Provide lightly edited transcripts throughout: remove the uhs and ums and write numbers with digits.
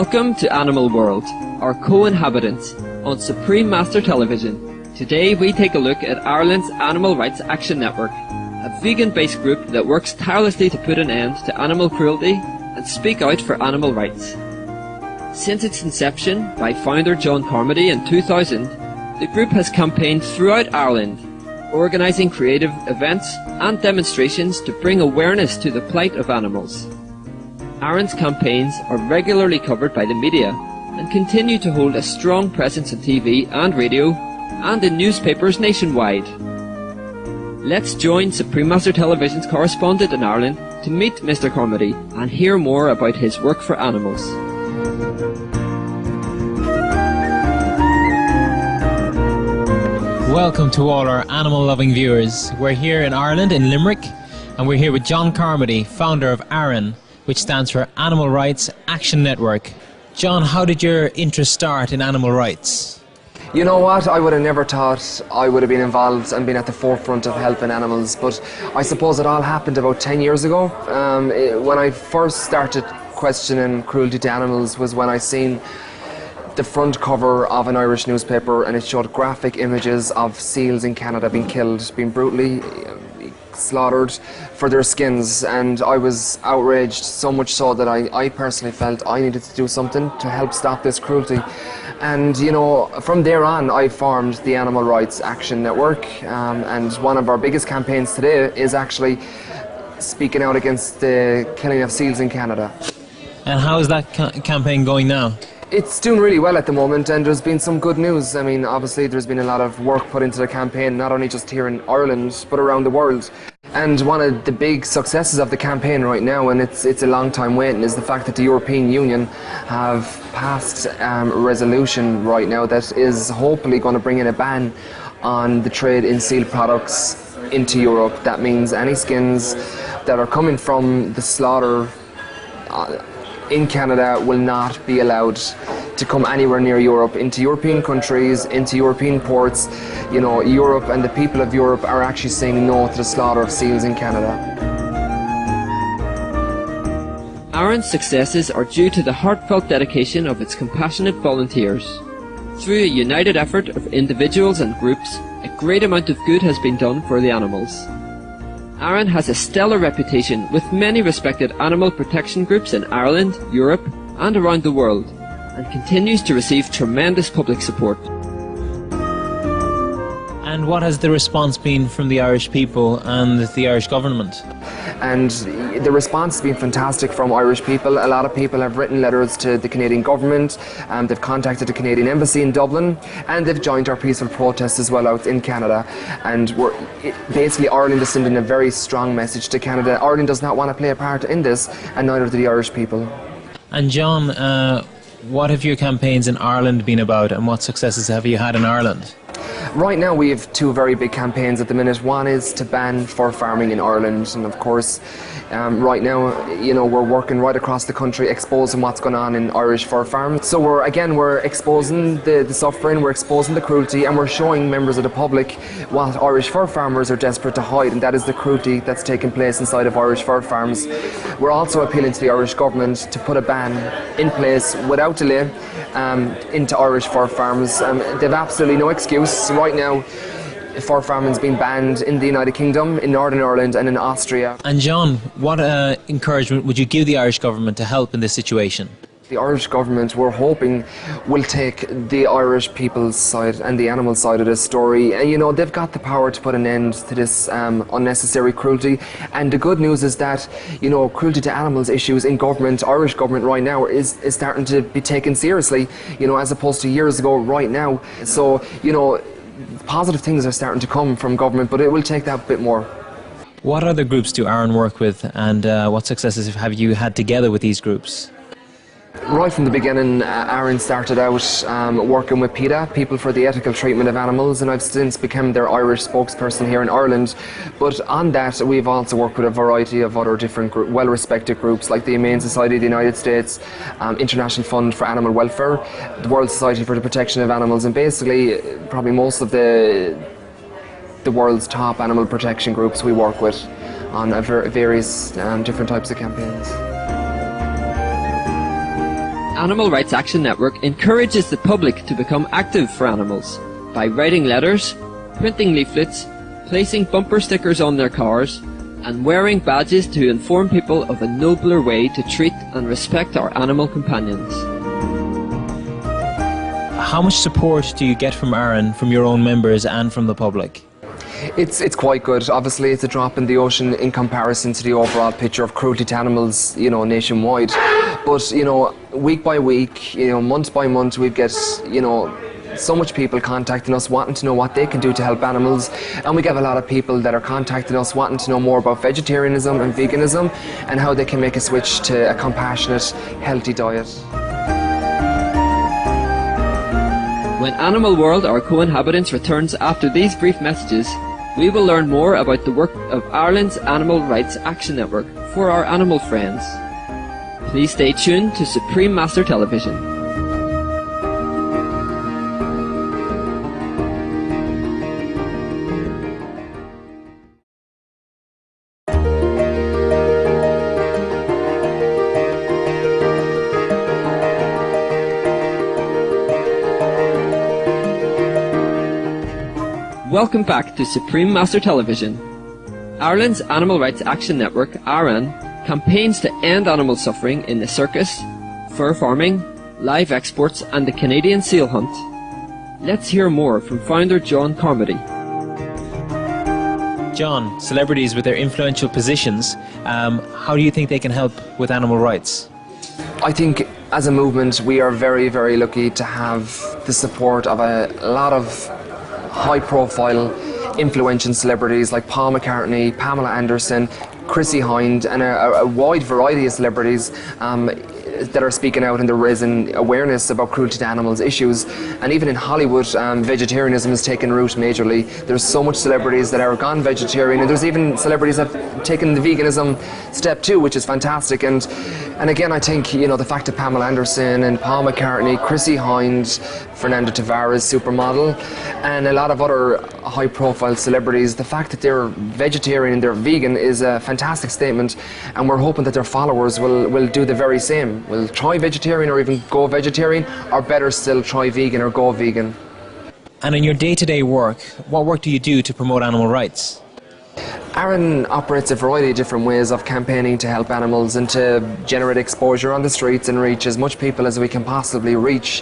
Welcome to Animal World, our co-inhabitants, on Supreme Master Television. Today we take a look at Ireland's Animal Rights Action Network, a vegan-based group that works tirelessly to put an end to animal cruelty and speak out for animal rights. Since its inception by founder John Carmody in 2000, the group has campaigned throughout Ireland, organising creative events and demonstrations to bring awareness to the plight of animals. Aaron's campaigns are regularly covered by the media and continue to hold a strong presence on TV and radio and in newspapers nationwide. Let's join Supreme Master Television's correspondent in Ireland to meet Mr. Carmody and hear more about his work for animals. Welcome to all our animal-loving viewers. We're here in Ireland, in Limerick, and we're here with John Carmody, founder of ARAN, which stands for Animal Rights Action Network. John, how did your interest start in animal rights? You know what, I would have never thought I would have been involved and been at the forefront of helping animals, but I suppose it all happened about 10 years ago. When I first started questioning cruelty to animals was when I seen the front cover of an Irish newspaper, and it showed graphic images of seals in Canada being killed, being brutally slaughtered for their skins, and I was outraged, so much so that I personally felt I needed to do something to help stop this cruelty. And you know, from there on I formed the Animal Rights Action Network, and one of our biggest campaigns today is actually speaking out against the killing of seals in Canada. And how is that campaign going now? It's doing really well at the moment, and there's been some good news. I mean, obviously there's been a lot of work put into the campaign, not only just here in Ireland, but around the world. And one of the big successes of the campaign right now, and it's a long time waiting, is the fact that the European Union have passed a resolution right now that is hopefully going to bring in a ban on the trade in seal products into Europe. That means any skins that are coming from the slaughter in Canada will not be allowed to come anywhere near Europe, into European countries, into European ports. You know, Europe and the people of Europe are actually saying no to the slaughter of seals in Canada. Aaron's successes are due to the heartfelt dedication of its compassionate volunteers. Through a united effort of individuals and groups, a great amount of good has been done for the animals. ARAN has a stellar reputation with many respected animal protection groups in Ireland, Europe and around the world, and continues to receive tremendous public support. And what has the response been from the Irish people and the Irish government? And the response has been fantastic from Irish people. A lot of people have written letters to the Canadian government, they've contacted the Canadian Embassy in Dublin, and they've joined our peaceful protests as well out in Canada. And basically Ireland is sending a very strong message to Canada. Ireland does not want to play a part in this, and neither do the Irish people. And John, what have your campaigns in Ireland been about, and what successes have you had in Ireland? Right now we have two very big campaigns at the minute. One is to ban fur farming in Ireland, and of course right now, you know, we're working right across the country exposing what's going on in Irish fur farms. So we're exposing the suffering, we're exposing the cruelty, and we're showing members of the public what Irish fur farmers are desperate to hide, and that is the cruelty that's taking place inside of Irish fur farms. We're also appealing to the Irish government to put a ban in place without delay into Irish fur farms. They've absolutely no excuse. Right now, fur farming's been banned in the United Kingdom, in Northern Ireland and in Austria. And John, what encouragement would you give the Irish government to help in this situation? The Irish government, we're hoping, will take the Irish people's side and the animal side of this story. And you know, they've got the power to put an end to this unnecessary cruelty. And the good news is that, you know, cruelty to animals issues in government, Irish government right now, is starting to be taken seriously, you know, as opposed to years ago right now. So, you know, positive things are starting to come from government, but it will take that bit more. What other groups do ARAN work with, and what successes have you had together with these groups? Right from the beginning, ARAN started out working with PETA, People for the Ethical Treatment of Animals, and I've since become their Irish spokesperson here in Ireland. But on that, we've also worked with a variety of other different well-respected groups, like the Humane Society of the United States, International Fund for Animal Welfare, the World Society for the Protection of Animals, and basically probably most of the world's top animal protection groups we work with on various different types of campaigns. Animal Rights Action Network encourages the public to become active for animals by writing letters, printing leaflets, placing bumper stickers on their cars, and wearing badges to inform people of a nobler way to treat and respect our animal companions. How much support do you get from Aaron, from your own members and from the public? It's quite good. Obviously, it's a drop in the ocean in comparison to the overall picture of cruelty to animals, nationwide. But, week by week, month by month, we get, so much people contacting us wanting to know what they can do to help animals, and we get a lot of people that are contacting us wanting to know more about vegetarianism and veganism and how they can make a switch to a compassionate, healthy diet. When Animal World, our co-inhabitants, returns after these brief messages, we will learn more about the work of Ireland's Animal Rights Action Network for our animal friends. Please stay tuned to Supreme Master Television. Welcome back to Supreme Master Television. Ireland's Animal Rights Action Network, ARAN, campaigns to end animal suffering in the circus, fur farming, live exports and the Canadian seal hunt. Let's hear more from founder John Carmody. John, celebrities with their influential positions, how do you think they can help with animal rights? I think as a movement we are very, very lucky to have the support of a lot of high-profile, influential celebrities like Paul McCartney, Pamela Anderson, Chrissy Hind, and a wide variety of celebrities that are speaking out and they're raising awareness about cruelty to animals issues. And even in Hollywood, vegetarianism has taken root majorly. There's so much celebrities that are gone vegetarian, and there's even celebrities that have taken the veganism step too, which is fantastic. And again, I think the fact that Pamela Anderson and Paul McCartney, Chrissy Hind, Fernando Tavares, supermodel, and a lot of other high-profile celebrities, the fact that they're vegetarian and they're vegan is a fantastic statement, and we're hoping that their followers will do the very same. Will try vegetarian or even go vegetarian, or better still, try vegan or go vegan. And in your day-to-day work, what work do you do to promote animal rights? ARAN operates a variety of different ways of campaigning to help animals and to generate exposure on the streets and reach as much people as we can possibly reach.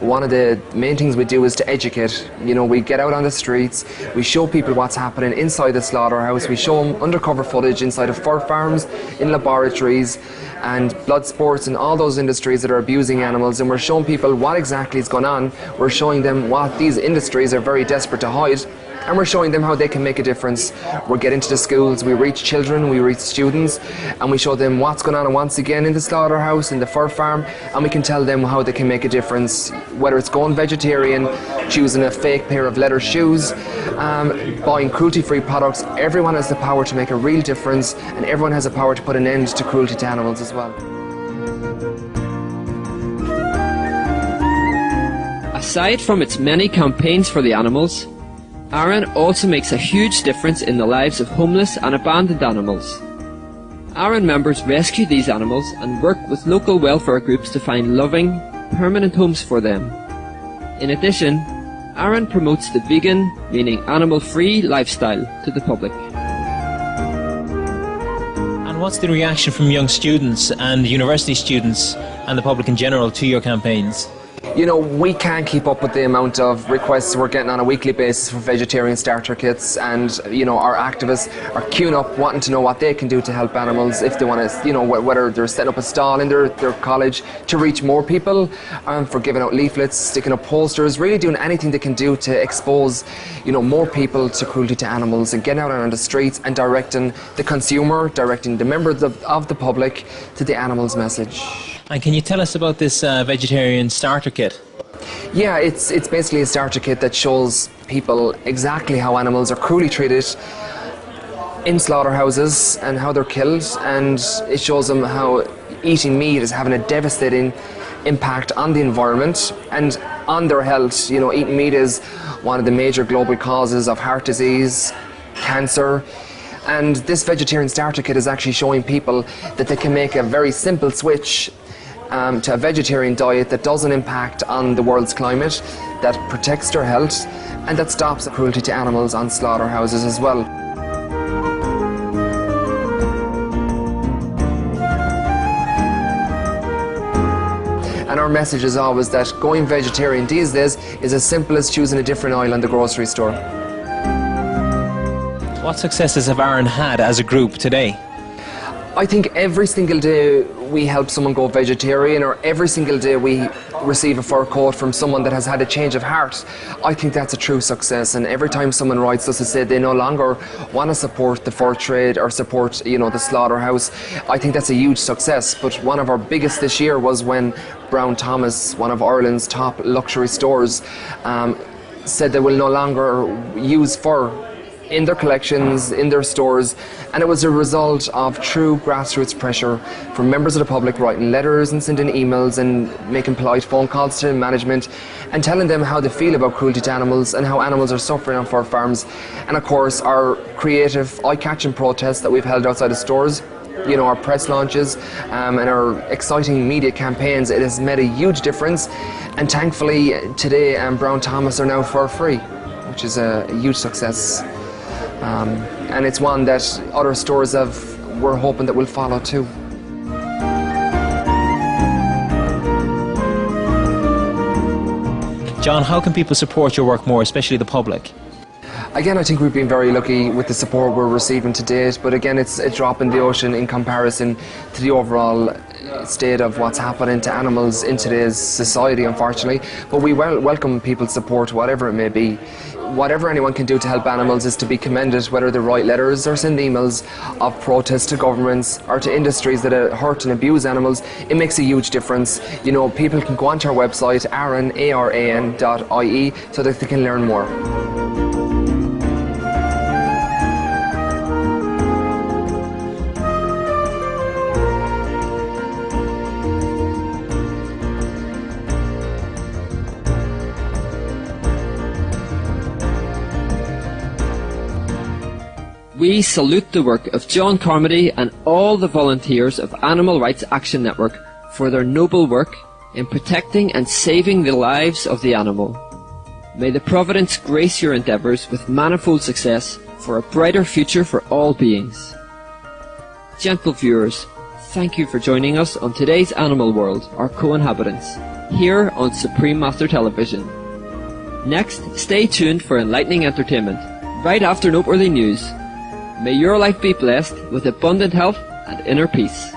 One of the main things we do is to educate. We get out on the streets, we show people what's happening inside the slaughterhouse, we show them undercover footage inside of fur farms, in laboratories and blood sports and all those industries that are abusing animals, and we're showing people what exactly is going on. We're showing them what these industries are very desperate to hide, and we're showing them how they can make a difference. We're getting to the schools, we reach children, we reach students, and we show them what's going on once again in the slaughterhouse, in the fur farm, and we can tell them how they can make a difference, whether it's going vegetarian, choosing a fake pair of leather shoes, buying cruelty-free products. Everyone has the power to make a real difference, and everyone has the power to put an end to cruelty to animals as well. Aside from its many campaigns for the animals, ARAN also makes a huge difference in the lives of homeless and abandoned animals. ARAN members rescue these animals and work with local welfare groups to find loving, permanent homes for them. In addition, ARAN promotes the vegan, meaning animal-free lifestyle to the public. And what's the reaction from young students and university students and the public in general to your campaigns? We can't keep up with the amount of requests we're getting on a weekly basis for vegetarian starter kits, and our activists are queuing up wanting to know what they can do to help animals, if they want to, whether they're setting up a stall in their college to reach more people, for giving out leaflets, sticking up posters, really doing anything they can do to expose more people to cruelty to animals, and getting out on the streets and directing the consumer, directing the members of the public to the animals message. And can you tell us about this vegetarian starter kit? Yeah, it's basically a starter kit that shows people exactly how animals are cruelly treated in slaughterhouses and how they're killed, and it shows them how eating meat is having a devastating impact on the environment and on their health. Eating meat is one of the major global causes of heart disease, cancer. And this vegetarian starter kit is actually showing people that they can make a very simple switch to a vegetarian diet that doesn't impact on the world's climate, that protects their health, and that stops cruelty to animals on slaughterhouses as well. And our message is always that going vegetarian these days is as simple as choosing a different aisle in the grocery store. What successes have Aaron had as a group today? I think every single day we help someone go vegetarian, or every single day we receive a fur coat from someone that has had a change of heart. I think that's a true success, and every time someone writes us to say they no longer want to support the fur trade or support, the slaughterhouse, I think that's a huge success. But one of our biggest this year was when Brown Thomas, one of Ireland's top luxury stores, said they will no longer use fur in their collections, in their stores, and it was a result of true grassroots pressure from members of the public writing letters and sending emails and making polite phone calls to management and telling them how they feel about cruelty to animals and how animals are suffering on fur farms. And of course our creative, eye-catching protests that we've held outside of stores, our press launches and our exciting media campaigns, it has made a huge difference. And thankfully today Brown Thomas are now fur-free, which is a huge success. And it's one that other stores we're hoping that will follow too. John, how can people support your work more, especially the public? Again, I think we've been very lucky with the support we're receiving to date, but again, it's a drop in the ocean in comparison to the overall state of what's happening to animals in today's society, unfortunately. But we welcome people's support, whatever it may be. Whatever anyone can do to help animals is to be commended, whether they write letters or send emails of protest to governments or to industries that hurt and abuse animals. It makes a huge difference. People can go onto our website, aran.ie, so that they can learn more. We salute the work of John Carmody and all the volunteers of Animal Rights Action Network for their noble work in protecting and saving the lives of the animal. May the Providence grace your endeavours with manifold success for a brighter future for all beings. Gentle viewers, thank you for joining us on today's Animal World, our co-inhabitants, here on Supreme Master Television. Next, stay tuned for enlightening entertainment, right after noteworthy news. May your life be blessed with abundant health and inner peace.